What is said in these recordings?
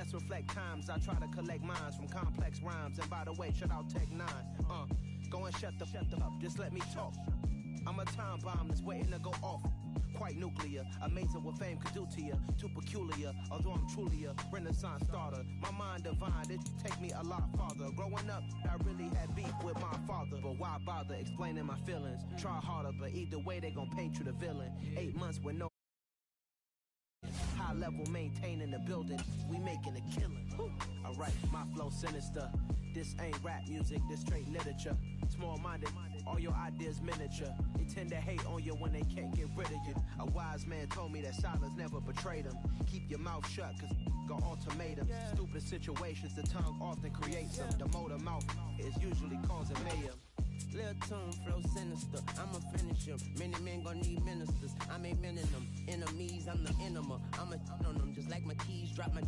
best reflect times. I try to collect minds from complex rhymes. And by the way, shout out Tech 9. Go and shut the up, just let me talk. I'm a time bomb that's waiting to go off. Quite nuclear, amazing what fame could do to you. Too peculiar, although I'm truly a renaissance starter. My mind divine, it take me a lot farther. Growing up, I really had beef with my father. But why bother explaining my feelings? Try harder, but either way they gon' paint you the villain. 8 months with no high level maintaining the building. We making a killing. Alright, my flow sinister. This ain't rap music, this straight literature. Small-minded, all your ideas miniature. They tend to hate on you when they can't get rid of you. A wise man told me that silence never betrayed him. Keep your mouth shut, cause got ultimatums. Stupid situations, the tongue often creates them. The motor mouth is usually causing mayhem. Lil' tune, flow sinister, I'ma finish him. Many men gon' need ministers, I'm a men in them. Enemies, I'm the enema, I'ma on them. Just like my keys, drop my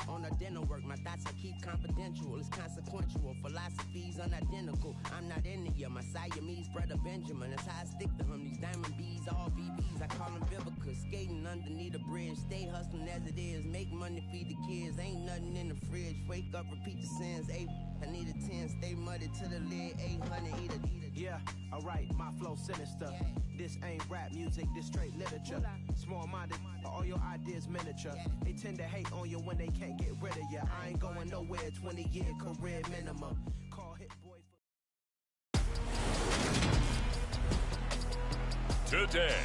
on the dinner work. My thoughts I keep confidential, it's consequential. Philosophies unidentical, I'm not into you. My Siamese brother Benjamin, that's how I stick to him. These diamond bees, all BBs, I call them Vivica. Skating underneath the bridge, stay hustling as it is. Make money, feed the kids, ain't nothing in the fridge. Wake up, repeat the sins, I need a 10, stay muddy to the lid, 800, eat it. Yeah, alright, my flow sinister. This ain't rap music, this straight literature. Small-minded, all your ideas miniature. They tend to hate on you when they can't get rid of you. I ain't going nowhere, 20-year career minimum. Call Hit Boy for... Today,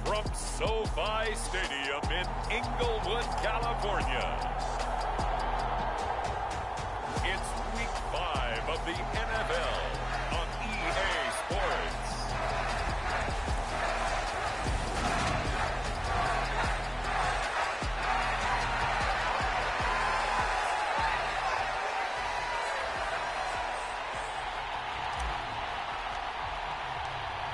from SoFi Stadium in Inglewood, California, it's Week 5 of the NFL on EA Sports.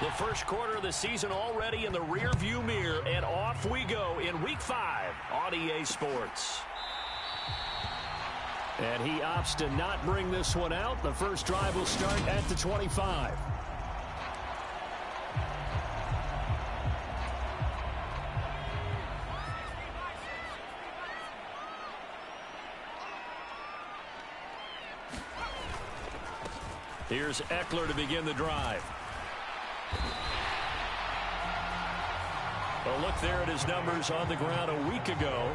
The first quarter of the season already in the rearview mirror, and off we go in Week 5 on EA Sports. And he opts to not bring this one out. The first drive will start at the 25. Here's Eckler to begin the drive. A look there at his numbers on the ground a week ago.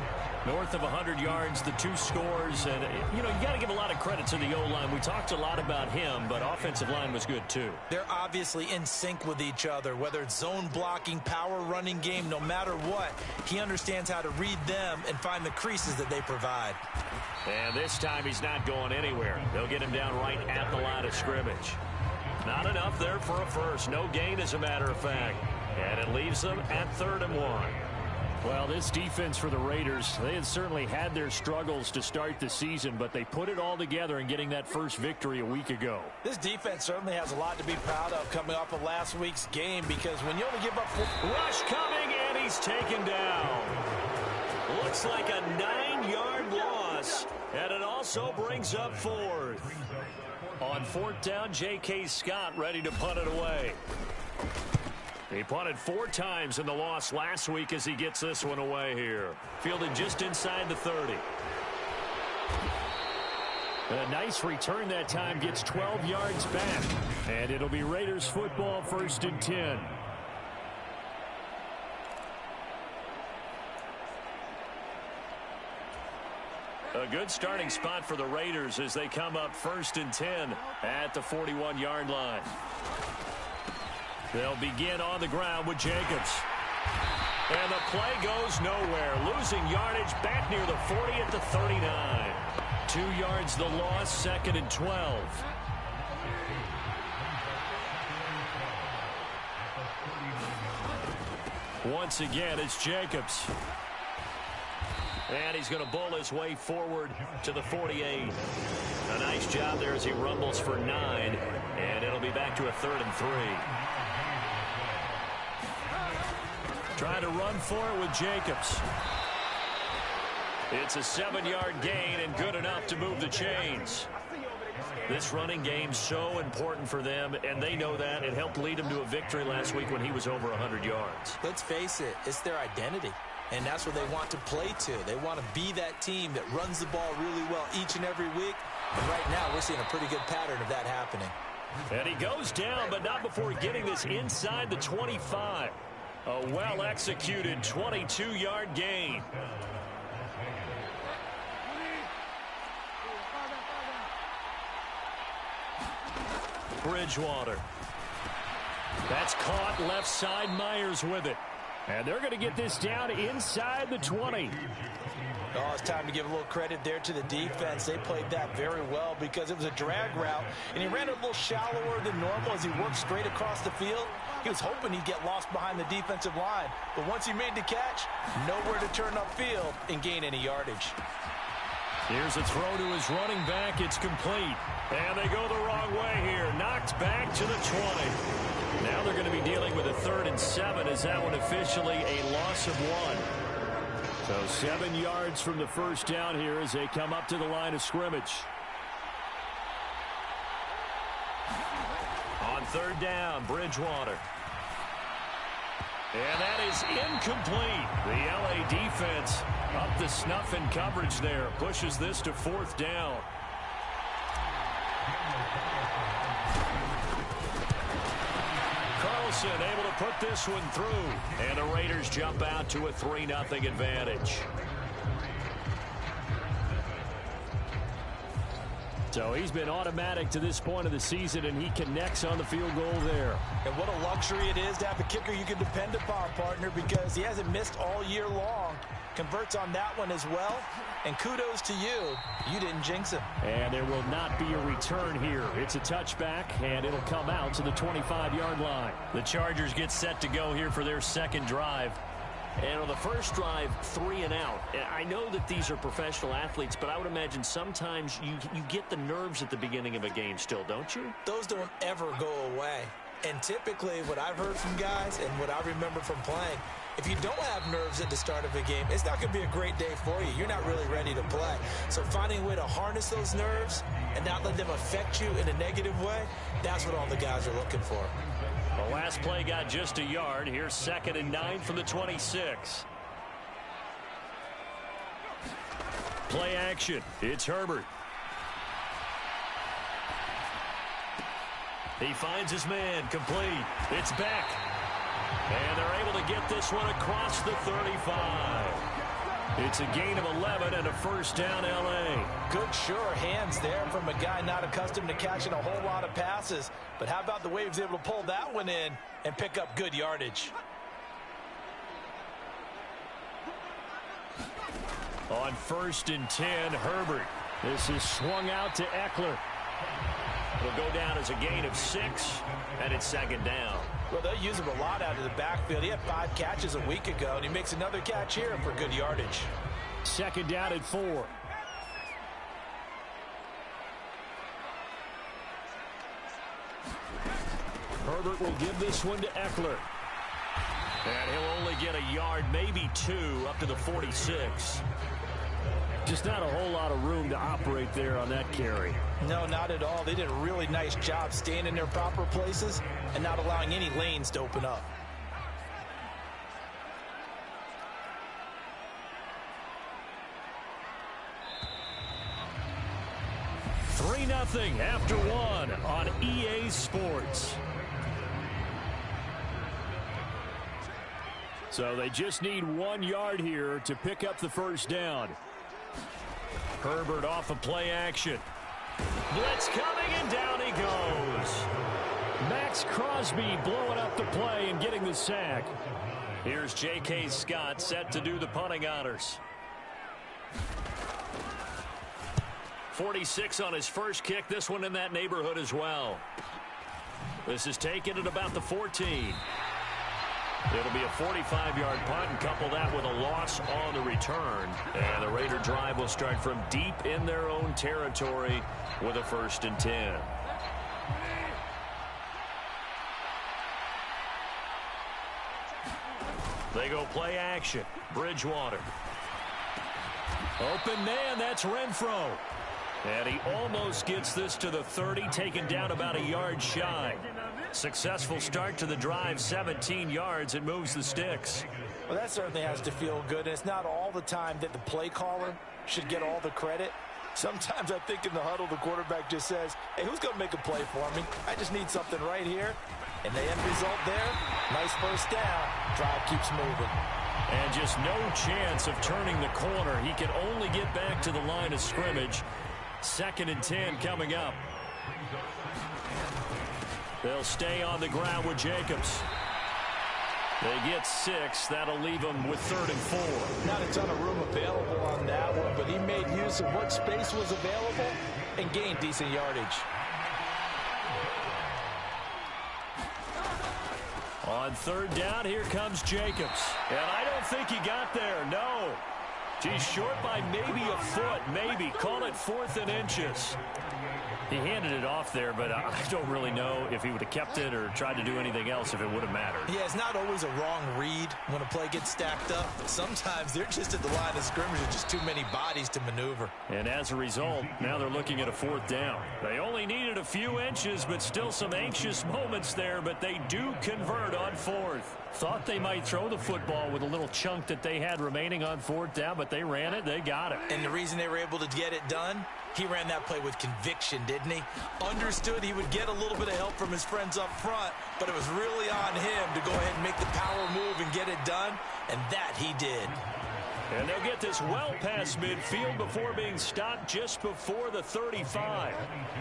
North of 100 yards, the 2 scores. And, you got to give a lot of credit to the O-line. We talked a lot about him, but offensive line was good, too. They're obviously in sync with each other, whether it's zone blocking, power running game, no matter what. He understands how to read them and find the creases that they provide. And this time he's not going anywhere. They'll get him down right at the line of scrimmage. Not enough there for a first. No gain, as a matter of fact. And it leaves them at 3rd and 1. Well, this defense for the Raiders, they had certainly had their struggles to start the season, but they put it all together in getting that first victory a week ago. This defense certainly has a lot to be proud of coming off of last week's game, because when you only give up... Rush coming, and he's taken down. Looks like a 9-yard loss, and it also brings up 4th. On 4th down, J.K. Scott ready to punt it away. He punted 4 times in the loss last week as he gets this one away here. Fielded just inside the 30. A nice return that time, gets 12 yards back. And it'll be Raiders football, 1st and 10. A good starting spot for the Raiders as they come up 1st and 10 at the 41-yard line. They'll begin on the ground with Jacobs. And the play goes nowhere. Losing yardage back near the 40 at the 39. 2 yards the loss, 2nd and 12. Once again, it's Jacobs. And he's going to bull his way forward to the 48. A nice job there as he rumbles for 9. And it'll be back to a 3rd and 3. Trying to run for it with Jacobs. It's a 7-yard gain and good enough to move the chains. This running game's so important for them, and they know that. It helped lead them to a victory last week when he was over 100 yards. Let's face it, it's their identity. and that's what they want to play to. They want to be that team that runs the ball really well each and every week. And right now, we're seeing a pretty good pattern of that happening. And he goes down, but not before getting this inside the 25. A well-executed 22-yard gain. Bridgewater. That's caught left side. Myers with it. And they're going to get this down inside the 20. Oh, it's time to give a little credit there to the defense. They played that very well because it was a drag route, and he ran it a little shallower than normal as he worked straight across the field. He was hoping he'd get lost behind the defensive line, but once he made the catch, nowhere to turn upfield and gain any yardage. Here's a throw to his running back. It's complete. And they go the wrong way here. Knocked back to the 20. Now they're going to be dealing with a 3rd and 7. Is that one officially a loss of 1? So 7 yards from the first down here as they come up to the line of scrimmage. On 3rd down, Bridgewater. And that is incomplete. The LA defense up to snuff in coverage there. Pushes this to 4th down. Carlson able to put this one through. And the Raiders jump out to a 3-0 advantage. So he's been automatic to this point of the season, and he connects on the field goal there. And what a luxury it is to have a kicker you can depend upon, partner, because he hasn't missed all year long. Converts on that one as well. And kudos to you. You didn't jinx him. And there will not be a return here. It's a touchback, and it'll come out to the 25-yard line. The Chargers get set to go here for their second drive. And on the first drive, 3 and out. I know that these are professional athletes, but I would imagine sometimes you get the nerves at the beginning of a game still, don't you? Those don't ever go away. And typically what I've heard from guys and what I remember from playing, if you don't have nerves at the start of a game, it's not going to be a great day for you. You're not really ready to play. So finding a way to harness those nerves and not let them affect you in a negative way, that's what all the guys are looking for. The last play got just a yard. Here's 2nd and 9 from the 26. Play action. It's Herbert. He finds his man. Complete. It's back. And they're able to get this one across the 35. It's a gain of 11 and a 1st down, L.A. Good, sure hands there from a guy not accustomed to catching a whole lot of passes. But how about the way he was able to pull that one in and pick up good yardage? On 1st and 10, Herbert. This is swung out to Eckler. It'll go down as a gain of 6, and it's 2nd down. Well, they'll use him a lot out of the backfield. He had 5 catches a week ago, and he makes another catch here for good yardage. 2nd down at 4. Herbert will give this one to Eckler. And he'll only get a yard, maybe 2, up to the 46. Just not a whole lot of room to operate there on that carry. No, not at all. They did a really nice job staying in their proper places and not allowing any lanes to open up. Three 3-0 after 1 on EA Sports. So they just need 1 yard here to pick up the 1st down. Herbert off of play action. Blitz coming, and down he goes. Max Crosby blowing up the play and getting the sack. Here's J.K. Scott set to do the punting honors. 46 on his first kick. This one in that neighborhood as well. This is taken at about the 14. It'll be a 45-yard punt, and couple that with a loss on the return. And the Raider drive will start from deep in their own territory with a 1st and 10. They go play action. Bridgewater. Open man, that's Renfro. And he almost gets this to the 30, taken down about a yard shy. Successful start to the drive, 17 yards, and moves the sticks. Well, that certainly has to feel good, and it's not all the time that the play caller should get all the credit. Sometimes I think in the huddle, the quarterback just says, hey, who's going to make a play for me? I just need something right here. And the end result there, nice first down. Drive keeps moving. And just no chance of turning the corner. He can only get back to the line of scrimmage. 2nd and 10 coming up. They'll stay on the ground with Jacobs. They get 6. That'll leave them with 3rd and 4. Not a ton of room available on that one, but he made use of what space was available and gained decent yardage. On 3rd down, here comes Jacobs. And I don't think he got there, no. He's short by maybe a foot, maybe. Call it 4th and inches. He handed it off there, but I don't really know if he would have kept it or tried to do anything else if it would have mattered. Yeah, it's not always a wrong read when a play gets stacked up. Sometimes they're just at the line of scrimmage with just too many bodies to maneuver. And as a result, now they're looking at a 4th down. They only needed a few inches, but still some anxious moments there, but they do convert on 4th. Thought they might throw the football with a little chunk that they had remaining on 4th down, but they ran it, they got it. And the reason they were able to get it done, he ran that play with conviction, didn't he? Understood he would get a little bit of help from his friends up front, but it was really on him to go ahead and make the power move and get it done, and that he did. And they'll get this well past midfield before being stopped just before the 35.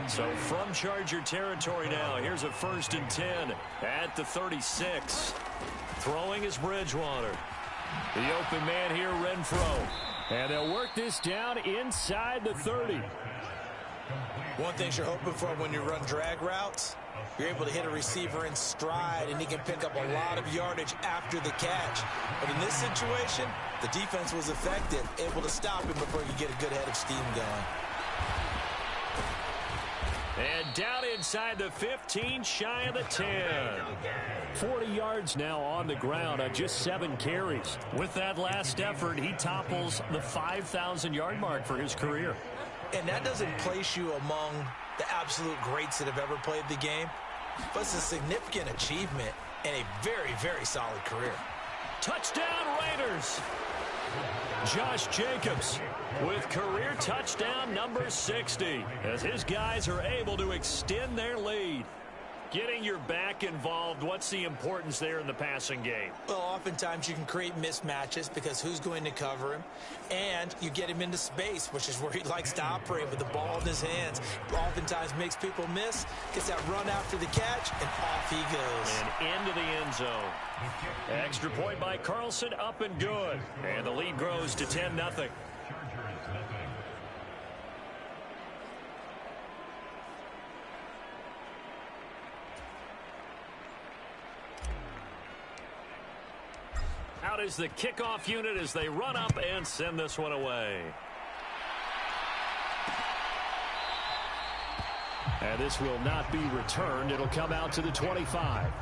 So from Charger territory now, here's a 1st and 10 at the 36. Throwing is Bridgewater. The open man here, Renfro. And they'll work this down inside the 30. One thing you're hoping for when you run drag routes, you're able to hit a receiver in stride, and he can pick up a lot of yardage after the catch. But in this situation, the defense was effective, able to stop him before you get a good head of steam going. And down inside the 15, shy of the 10. 40 yards now on the ground on just 7 carries. With that last effort, he topples the 5,000-yard mark for his career. And that doesn't place you among the absolute greats that have ever played the game, but it's a significant achievement and a very, very solid career. Touchdown Raiders! Josh Jacobs with career touchdown number 60 as his guys are able to extend their lead. Getting your back involved, what's the importance there in the passing game? Well, oftentimes you can create mismatches because who's going to cover him, and you get him into space, which is where he likes to operate with the ball in his hands. Oftentimes makes people miss, gets that run after the catch, and off he goes. And into the end zone. Extra point by Carlson, up and good. And the lead grows to 10-0. Out is the kickoff unit as they run up and send this one away. And this will not be returned. It'll come out to the 25.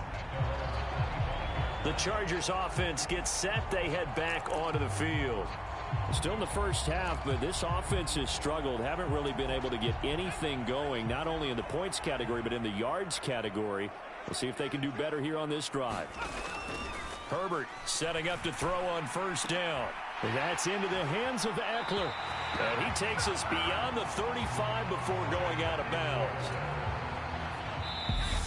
The Chargers offense gets set. They head back onto the field. Still in the first half, but this offense has struggled. Haven't really been able to get anything going, not only in the points category, but in the yards category. We'll see if they can do better here on this drive. Herbert setting up to throw on 1st down. That's into the hands of Eckler. And he takes us beyond the 35 before going out of bounds.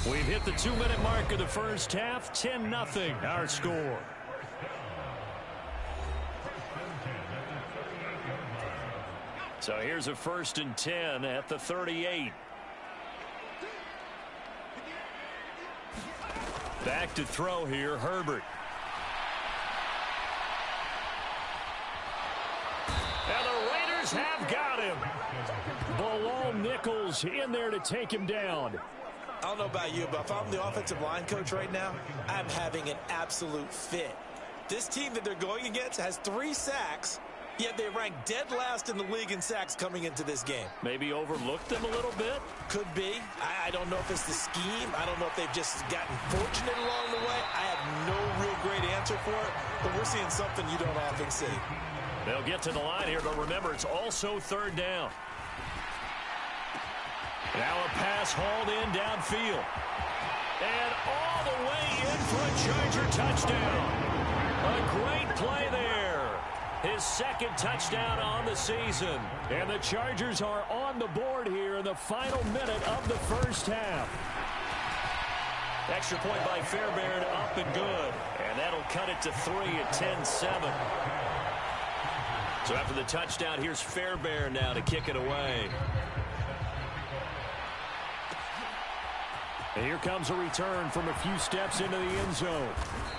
We've hit the 2-minute mark of the first half. 10-0 our score. So here's a 1st and 10 at the 38. Back to throw here, Herbert. And the Raiders have got him. Bilal Nichols in there to take him down. I don't know about you, but if I'm the offensive line coach right now, I'm having an absolute fit. This team that they're going against has 3 sacks, yet they rank dead last in the league in sacks coming into this game. Maybe overlooked them a little bit? Could be. I don't know if it's the scheme. I don't know if they've just gotten fortunate along the way. I have no real great answer for it, but we're seeing something you don't often see. They'll get to the line here, but remember, it's also 3rd down. Now a pass hauled in downfield. And all the way in for a Charger touchdown. A great play there. His second touchdown on the season. And the Chargers are on the board here in the final minute of the first half. Extra point by Fairbairn, up and good. And that'll cut it to 3 at 10-7. So after the touchdown, here's Fairbairn now to kick it away. And here comes a return from a few steps into the end zone.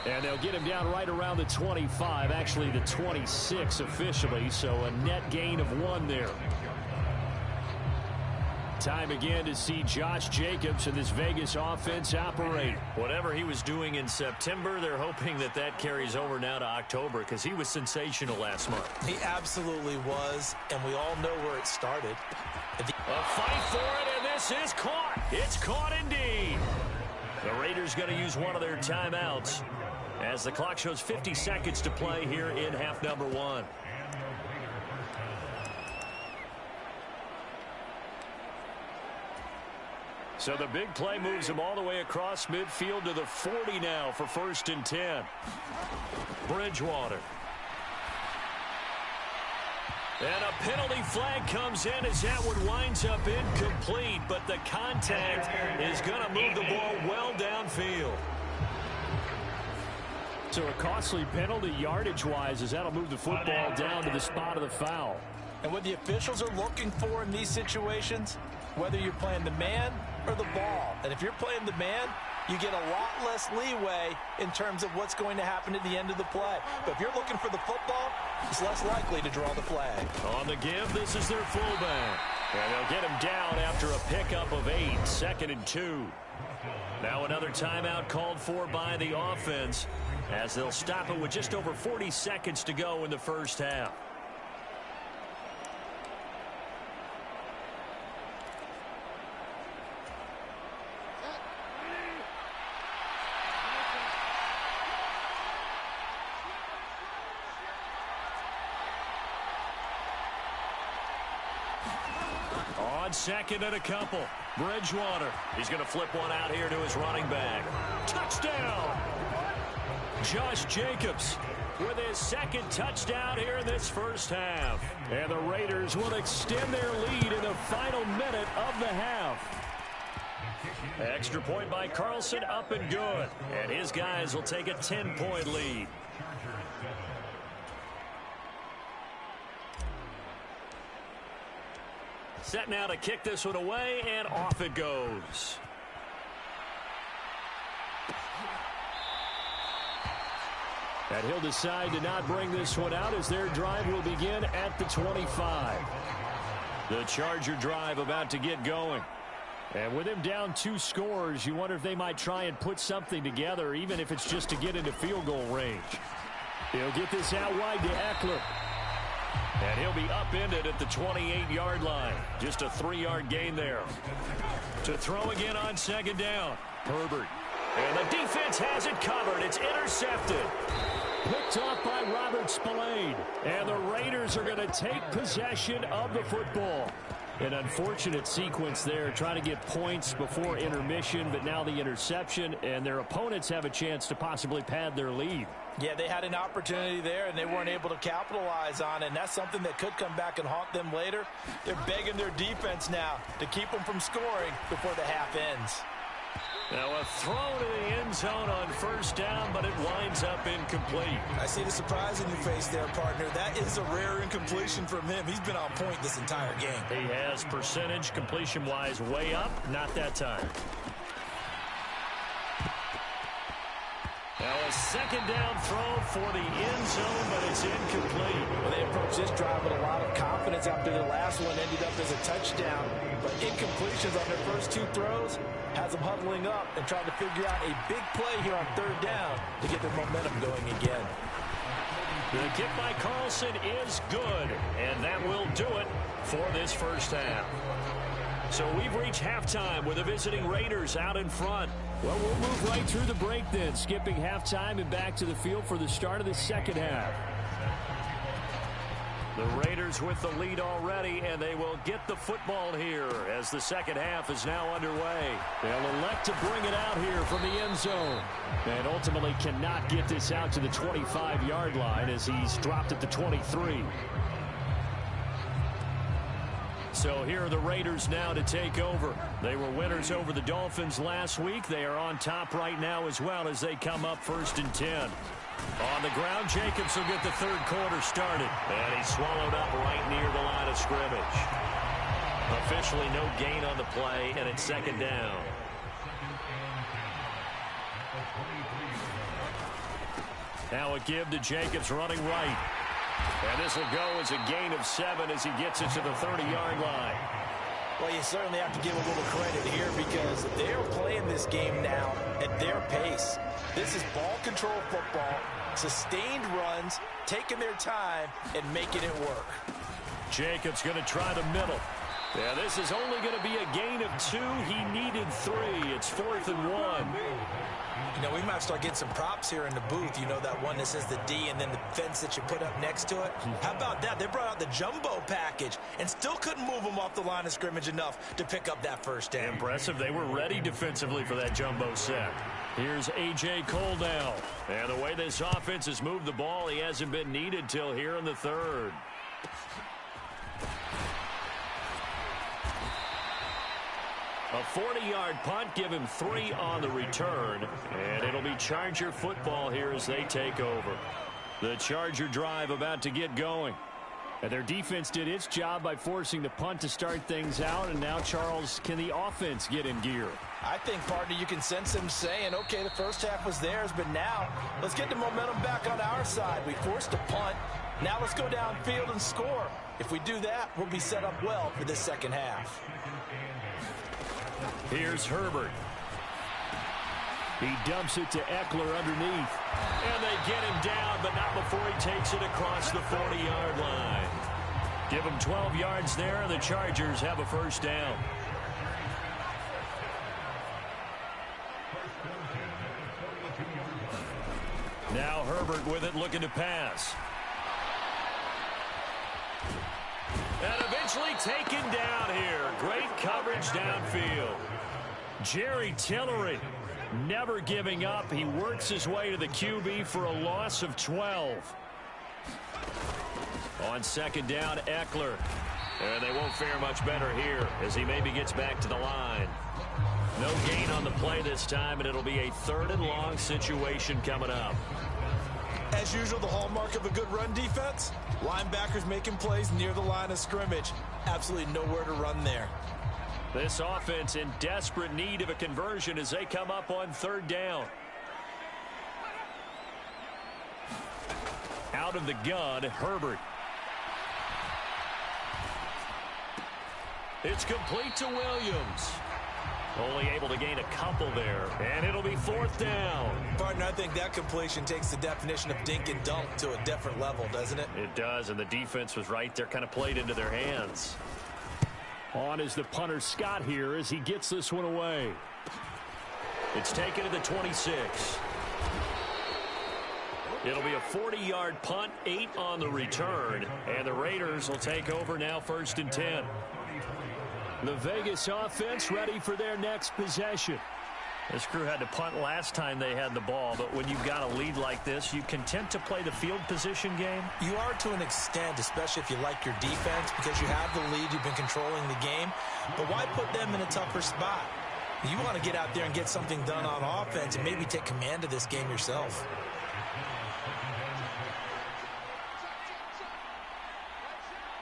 And they'll get him down right around the 25, actually the 26 officially, so a net gain of 1 there. Time again to see Josh Jacobs and this Vegas offense operate. Whatever he was doing in September, they're hoping that that carries over now to October because he was sensational last month. He absolutely was, and we all know where it started. A fight for it, and this is caught. It's caught indeed. The Raiders going to use one of their timeouts as the clock shows 50 seconds to play here in half number 1. So the big play moves him all the way across midfield to the 40 now for 1st and 10. Bridgewater. And a penalty flag comes in as that one winds up incomplete, but the contact is going to move the ball well downfield. So a costly penalty yardage-wise as that'll move the football down to the spot of the foul. And what the officials are looking for in these situations, whether you're playing the man or the ball, and if you're playing the man, you get a lot less leeway in terms of what's going to happen at the end of the play. But if you're looking for the football, it's less likely to draw the flag. On the give, this is their fullback. And they'll get him down after a pickup of 8, 2nd and 2. Now another timeout called for by the offense as they'll stop it with just over 40 seconds to go in the first half. On 2nd and a couple, Bridgewater. He's going to flip one out here to his running back. Touchdown! Josh Jacobs with his 2nd touchdown here in this first half. And the Raiders will extend their lead in the final minute of the half. Extra point by Carlson, up and good. And his guys will take a 10-point lead. Set now to kick this one away, and off it goes. And he'll decide to not bring this one out as their drive will begin at the 25. The Charger drive about to get going. And with him down 2 scores, you wonder if they might try and put something together, even if it's just to get into field goal range. He'll get this out wide to Eckler. And he'll be upended at the 28-yard line. Just a 3-yard gain there. To throw again on 2nd down. Herbert. And the defense has it covered. It's intercepted. Picked off by Robert Spillane. And the Raiders are going to take possession of the football. An unfortunate sequence there, trying to get points before intermission, but now the interception, and their opponents have a chance to possibly pad their lead. Yeah, they had an opportunity there, and they weren't able to capitalize on it, and that's something that could come back and haunt them later. They're begging their defense now to keep them from scoring before the half ends. Now a throw to the end zone on 1st down, but it winds up incomplete. I see the surprise in your face there, partner. That is a rare incompletion from him. He's been on point this entire game. He has percentage completion-wise way up, not that time. Now a 2nd down throw for the end zone, but it's incomplete. Well, they approached this drive with a lot of confidence after the last one ended up as a touchdown. But incompletions on their first 2 throws has them huddling up and trying to figure out a big play here on 3rd down to get their momentum going again. The kick by Carlson is good, and that will do it for this first half. So we've reached halftime with the visiting Raiders out in front. Well, we'll move right through the break then, skipping halftime and back to the field for the start of the second half. The Raiders with the lead already, and they will get the football here as the second half is now underway. They'll elect to bring it out here from the end zone. And ultimately cannot get this out to the 25-yard line as he's dropped at the 23. So here are the Raiders now to take over. They were winners over the Dolphins last week. They are on top right now as well as they come up 1st and 10. On the ground, Jacobs will get the third quarter started. And he's swallowed up right near the line of scrimmage. Officially no gain on the play, and it's second down. Now a give to Jacobs running right. And this will go as a gain of 7 as he gets it to the 30-yard line. Well, you certainly have to give a little credit here because they're playing this game now at their pace. This is ball control football, sustained runs, taking their time, and making it work. Jacobs going to try the middle. Yeah, this is only going to be a gain of 2. He needed 3. It's 4th and 1. You know, we might start getting some props here in the booth. You know, that one that says the D and then the fence that you put up next to it. How about that? They brought out the jumbo package and still couldn't move them off the line of scrimmage enough to pick up that first down. Impressive. They were ready defensively for that jumbo set. Here's A.J. Cole now. And the way this offense has moved the ball, he hasn't been needed till here in the third. A 40-yard punt, give him 3 on the return, and it'll be Charger football here as they take over. The Charger drive about to get going. And their defense did its job by forcing the punt to start things out, and now, Charles, can the offense get in gear? I think, partner, you can sense them saying, okay, the first half was theirs, but now let's get the momentum back on our side. We forced a punt. Now let's go downfield and score. If we do that, we'll be set up well for this second half. Here's Herbert. He dumps it to Eckler underneath. And they get him down, but not before he takes it across the 40-yard line. Give him 12 yards there. The Chargers have a first down. Now Herbert with it, looking to pass. And eventually taken down here. Great coverage downfield. Jerry Tillery never giving up. He works his way to the QB for a loss of 12. On second down, Eckler. And they won't fare much better here as he maybe gets back to the line. No gain on the play this time, and it'll be a 3rd and long situation coming up. As usual, the hallmark of a good run defense, linebackers making plays near the line of scrimmage. Absolutely nowhere to run there. This offense in desperate need of a conversion as they come up on 3rd down. Out of the gun, Herbert. It's complete to Williams. Only able to gain a couple there, and it'll be 4th down. Partner, I think that completion takes the definition of dink and dunk to a different level, doesn't it? It does, and the defense was right there, kind of played into their hands. On is the punter Scott here as he gets this one away. It's taken to the 26. It'll be a 40-yard punt, 8 on the return, and the Raiders will take over now 1st and 10. The Vegas offense ready for their next possession. This crew had to punt last time they had the ball, but when you've got a lead like this, you content to play the field position game? You are to an extent, especially if you like your defense, because you have the lead, you've been controlling the game. But why put them in a tougher spot? You want to get out there and get something done on offense and maybe take command of this game yourself.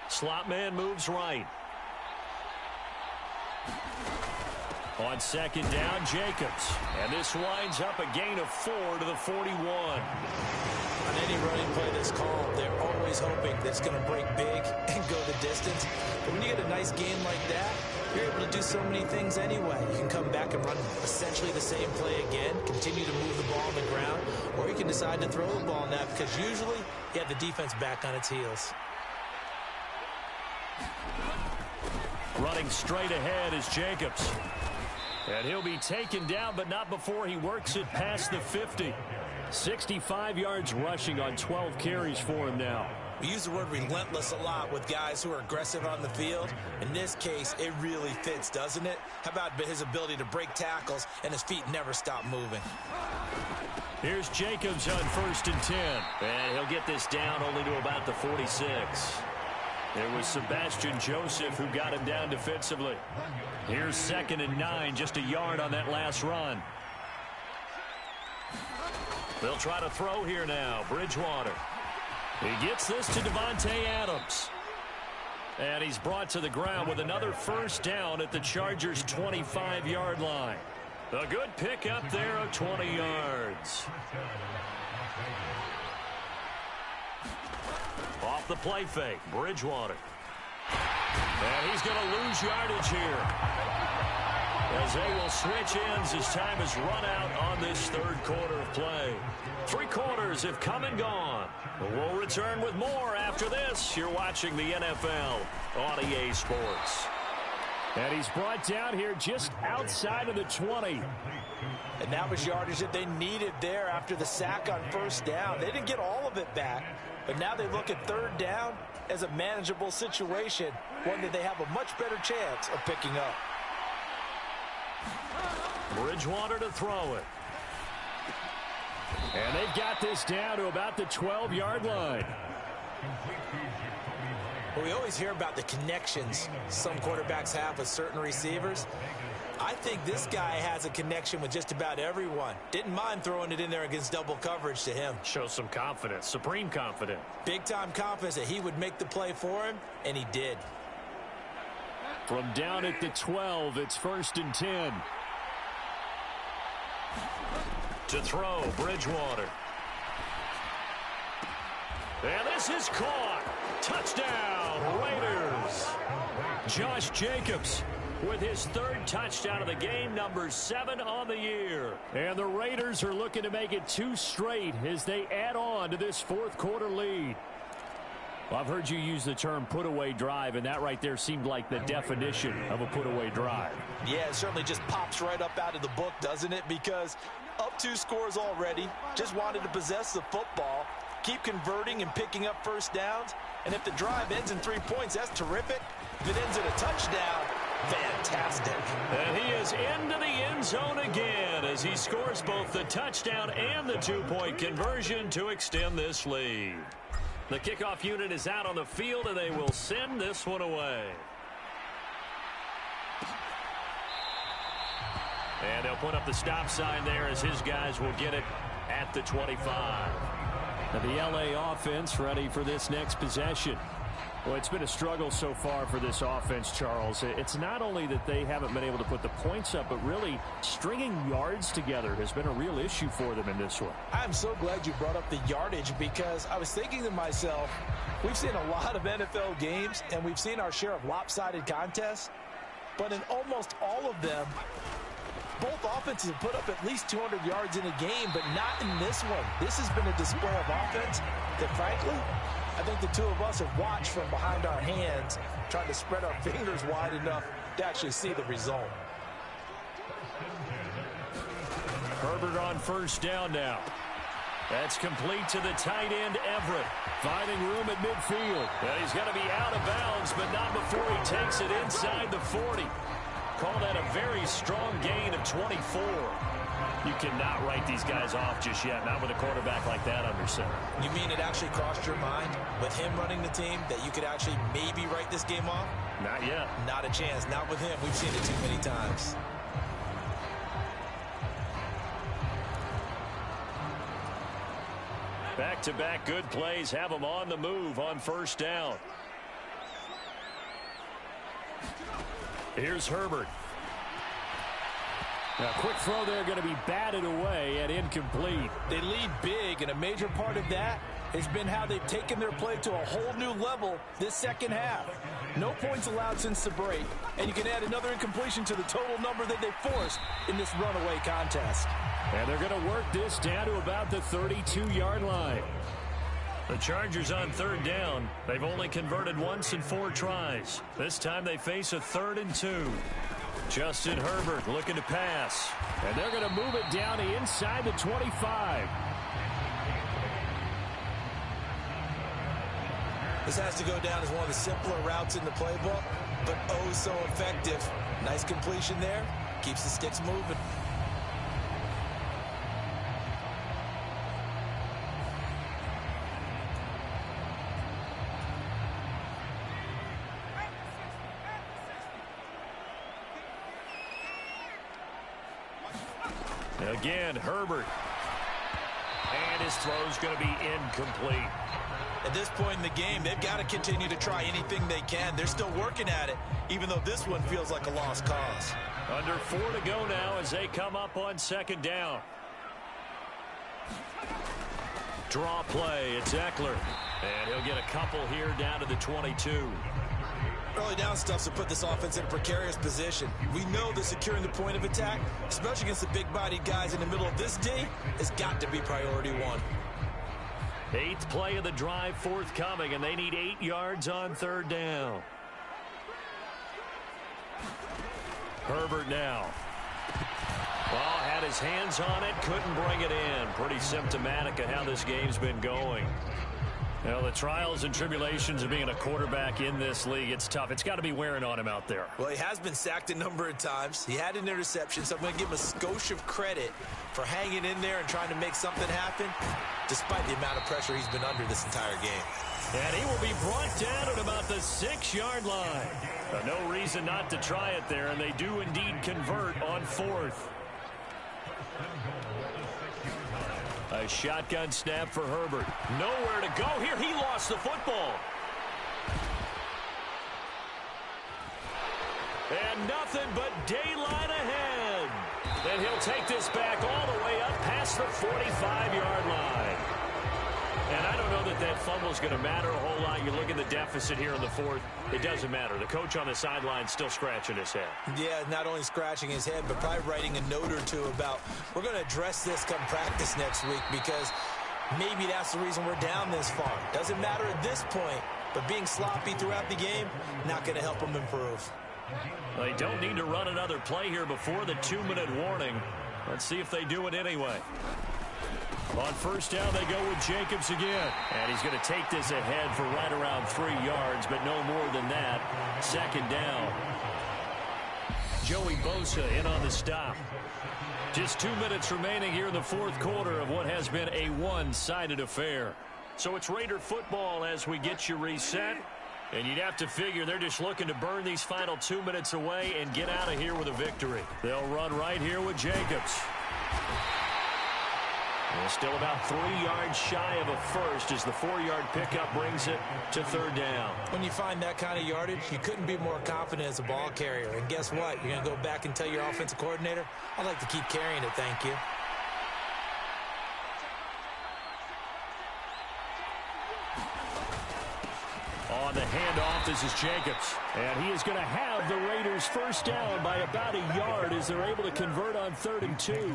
Slot man moves right. On second down, Jacobs. And this winds up a gain of 4 to the 41. On any running play that's called, they're always hoping that it's going to break big and go the distance. But when you get a nice game like that, you're able to do so many things anyway. You can come back and run essentially the same play again, continue to move the ball on the ground, or you can decide to throw the ball now because usually you have the defense back on its heels. Running straight ahead is Jacobs. And he'll be taken down, but not before he works it past the 50. 65 yards rushing on 12 carries for him now. We use the word relentless a lot with guys who are aggressive on the field. In this case, it really fits, doesn't it? How about his ability to break tackles and his feet never stop moving? Here's Jacobs on 1st and 10. And he'll get this down only to about the 46. It was Sebastian Joseph who got him down defensively. Here's 2nd and 9, just a yard on that last run. They'll try to throw here now. Bridgewater. He gets this to Devontae Adams. And he's brought to the ground with another first down at the Chargers' 25-yard line. A good pickup there of 20 yards. Off the play fake, Bridgewater. And he's going to lose yardage here, as they will switch ends as time has run out on this 3rd quarter of play. 3 quarters have come and gone. We'll return with more after this. You're watching the NFL on EA Sports. And he's brought down here just outside of the 20. And that was yardage that they needed there after the sack on 1st down. They didn't get all of it back, but now they look at 3rd down as a manageable situation, one that they have a much better chance of picking up. Bridgewater to throw it. And they've got this down to about the 12-yard line. Well, we always hear about the connections some quarterbacks have with certain receivers. I think this guy has a connection with just about everyone. Didn't mind throwing it in there against double coverage to him. Shows some confidence, supreme confidence. Big-time confidence that he would make the play for him, and he did. From down at the 12, it's 1st and 10. To throw, Bridgewater. And this is caught. Touchdown, Raiders. Josh Jacobs with his 3rd touchdown of the game, number 7 on the year. And the Raiders are looking to make it 2 straight as they add on to this 4th quarter lead. Well, I've heard you use the term put-away drive, and that right there seemed like the definition of a put-away drive. Yeah, it certainly just pops right up out of the book, doesn't it? Because up 2 scores already, just wanted to possess the football, keep converting and picking up first downs. And if the drive ends in 3 points, that's terrific. If it ends in a touchdown, fantastic. And he is into the end zone again as he scores both the touchdown and the 2-point conversion to extend this lead. The kickoff unit is out on the field, and they will send this one away. And they'll put up the stop sign there as his guys will get it at the 25. And the LA offense ready for this next possession. Well, it's been a struggle so far for this offense, Charles. It's not only that they haven't been able to put the points up, but really stringing yards together has been a real issue for them in this one. I'm so glad you brought up the yardage, because I was thinking to myself, we've seen a lot of NFL games, and we've seen our share of lopsided contests, but in almost all of them, both offenses have put up at least 200 yards in a game, but not in this one. This has been a display of offense that, frankly, I think the two of us have watched from behind our hands, trying to spread our fingers wide enough to actually see the result. Herbert on 1st down now. That's complete to the tight end, Everett. Finding room at midfield. And he's going to be out of bounds, but not before he takes it inside the 40. Call that a very strong gain of 24. You cannot write these guys off just yet, not with a quarterback like that under center. You mean it actually crossed your mind with him running the team that you could actually maybe write this game off? Not yet. Not a chance. Not with him. We've seen it too many times. Back-to-back good plays have them on the move on 1st down. Here's Herbert. Now, quick throw there going to be batted away and incomplete. They lead big, and a major part of that has been how they've taken their play to a whole new level this second half. No points allowed since the break, and you can add another incompletion to the total number that they forced in this runaway contest. And they're going to work this down to about the 32-yard line. The Chargers on 3rd down. They've only converted once in 4 tries. This time they face a 3rd and 2. Justin Herbert looking to pass. And they're going to move it down to inside the 25. This has to go down as one of the simpler routes in the playbook, but oh so effective. Nice completion there. Keeps the sticks moving. Again, Herbert. And his throw's going to be incomplete. At this point in the game, they've got to continue to try anything they can. They're still working at it, even though this one feels like a lost cause. Under 4 to go now as they come up on second down. Draw play, it's Eckler. And he'll get a couple here down to the 22. Early down stuffs will put this offense in a precarious position. We know that securing the point of attack, especially against the big-bodied guys in the middle of this D, has got to be priority one. 8th play of the drive forthcoming, and they need 8 yards on third down. Herbert now. Ball had his hands on it, couldn't bring it in. Pretty symptomatic of how this game's been going. Well, the trials and tribulations of being a quarterback in this league, it's tough. It's got to be wearing on him out there. Well, he has been sacked a number of times. He had an interception, so I'm going to give him a skosh of credit for hanging in there and trying to make something happen, despite the amount of pressure he's been under this entire game. And he will be brought down at about the 6-yard line. No reason not to try it there, and they do indeed convert on 4th. A shotgun snap for Herbert. Nowhere to go here. He lost the football. And nothing but daylight ahead. And he'll take this back all the way up past the 45-yard line. And I don't know that that fumble is going to matter a whole lot. You look at the deficit here in the 4th. It doesn't matter. The coach on the sideline still scratching his head. Yeah, not only scratching his head, but probably writing a note or two about, we're going to address this come practice next week, because maybe that's the reason we're down this far. Doesn't matter at this point, but being sloppy throughout the game, not going to help them improve. They don't need to run another play here before the 2-minute warning. Let's see if they do it anyway. On first down, they go with Jacobs again. And he's going to take this ahead for right around 3 yards, but no more than that. Second down. Joey Bosa in on the stop. Just 2 minutes remaining here in the 4th quarter of what has been a one-sided affair. So it's Raider football as we get you reset. And you'd have to figure they're just looking to burn these final 2 minutes away and get out of here with a victory. They'll run right here with Jacobs. And still about 3 yards shy of a first as the 4-yard pickup brings it to third down. When you find that kind of yardage, you couldn't be more confident as a ball carrier. And guess what? You're going to go back and tell your offensive coordinator, I'd like to keep carrying it, thank you. On the handoff, this is Jacobs. And he is going to have the Raiders first down by about a yard as they're able to convert on 3rd and 2.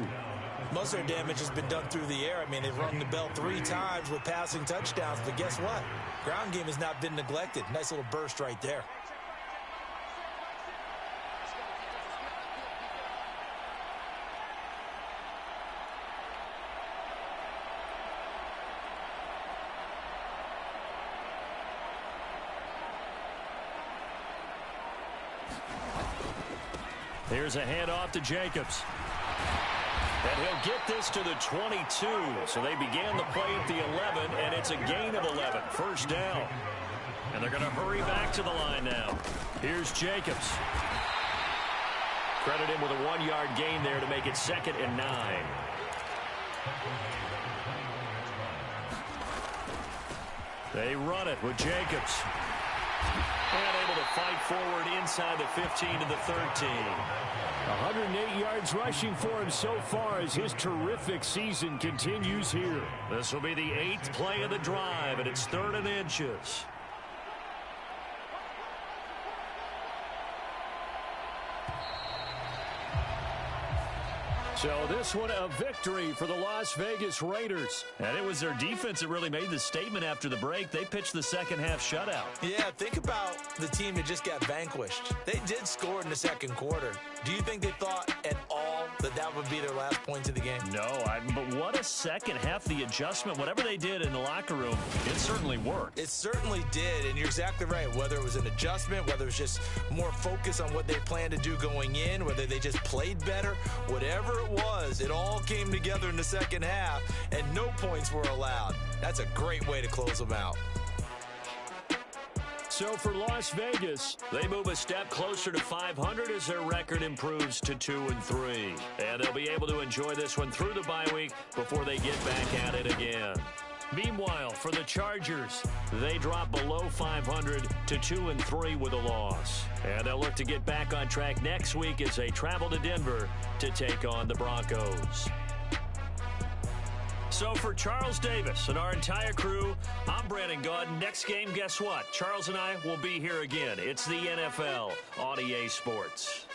Most of their damage has been done through the air. I mean, they've rung the bell 3 times with passing touchdowns. But guess what? Ground game has not been neglected. Nice little burst right there. Here's a handoff to Jacobs. And he'll get this to the 22. So they began the play at the 11, and it's a gain of 11. First down. And they're going to hurry back to the line now. Here's Jacobs. Credit him with a 1-yard gain there to make it 2nd and 9. They run it with Jacobs. And able to fight forward inside the 15 to the 13. 108 yards rushing for him so far as his terrific season continues here. This will be the 8th play of the drive, and it's 3rd and inches. So this one a victory for the Las Vegas Raiders. And it was their defense that really made the statement after the break. They pitched the second half shutout. Yeah, think about the team that just got vanquished. They did score in the second quarter. Do you think they thought at all that that would be their last points of the game? No, but what a second half. The adjustment, whatever they did in the locker room, it certainly worked. It certainly did, and you're exactly right. Whether it was an adjustment, whether it was just more focus on what they planned to do going in, whether they just played better, whatever it was, it all came together in the second half, and no points were allowed. That's a great way to close them out. So for Las Vegas, They move a step closer to 500 as their record improves to 2-3. And they'll be able to enjoy this one through the bye week before they get back at it again. meanwhile, for the Chargers, they drop below 500 to 2-3 with a loss. And they'll look to get back on track next week as they travel to Denver to take on the Broncos. So for Charles Davis and our entire crew, I'm Brandon Gaudin. Next game, guess what? Charles and I will be here again. It's the NFL on EA Sports.